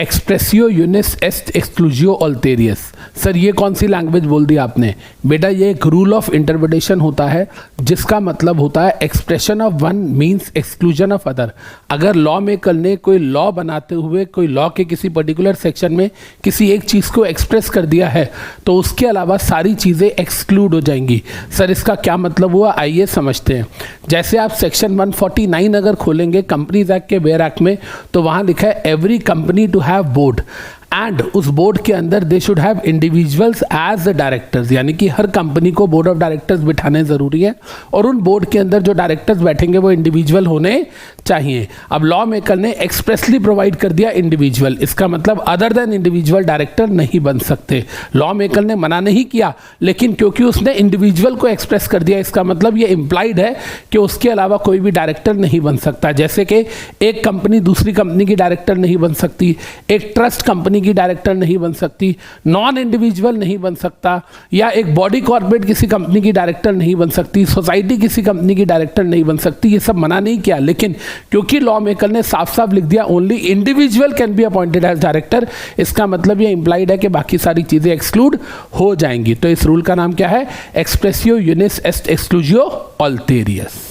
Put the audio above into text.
एक्सप्रेसियो Younis एस्ट एक्सक्लूजियो अल्टेरियस। Sir ये कौन सी language बोल दी आपने? बेटा ये एक रूल ऑफ इंटरप्रिटेशन होता है जिसका मतलब होता है expression of one means exclusion of other. अगर लॉ मेकर ने कोई लॉ बनाते हुए कोई लॉ के किसी पर्टिकुलर सेक्शन में किसी एक चीज़ को एक्सप्रेस कर दिया है तो उसके अलावा सारी चीज़ें एक्सक्लूड हो जाएंगी। सर इसका क्या मतलब हुआ, आइए समझते हैं। जैसे आप सेक्शन 149 अगर खोलेंगे कंपनीज एक्ट के वेयर एक्ट में तो वहाँ लिखा है every company to have board and उस बोर्ड के अंदर they should have individuals as the directors, यानी कि हर कंपनी को बोर्ड ऑफ डायरेक्टर्स बिठाने ज़रूरी है और उन बोर्ड के अंदर जो डायरेक्टर्स बैठेंगे वो इंडिविजुअल होने चाहिए। अब लॉ मेकर ने एक्सप्रेसली प्रोवाइड कर दिया इंडिविजुअल, इसका मतलब अदर देन इंडिविजुअल डायरेक्टर नहीं बन सकते। लॉ मेकर ने मना नहीं किया लेकिन क्योंकि उसने इंडिविजुअल को एक्सप्रेस कर दिया इसका मतलब ये इम्प्लाइड है कि उसके अलावा कोई भी डायरेक्टर नहीं बन सकता। जैसे कि एक कंपनी दूसरी कंपनी की डायरेक्टर नहीं बन सकती, एक ट्रस्ट कंपनी की डायरेक्टर नहीं बन सकती, नॉन इंडिविजुअल नहीं बन सकता, या एक बॉडी कॉर्पोरेट किसी कंपनी की डायरेक्टर नहीं बन सकती, सोसाइटी किसी कंपनी की डायरेक्टर नहीं बन सकती। ये सब मना नहीं किया लेकिन क्योंकि लॉ मेकर ने साफ साफ लिख दिया only individual can be appointed as director, इसका मतलब ये इंप्लाइड है कि बाकी सारी चीजें एक्सक्लूड हो जाएंगी। तो इस रूल का नाम क्या है? एक्सप्रेसियो यूनिस एस्ट एक्सक्लूजियो अल्टेरियस।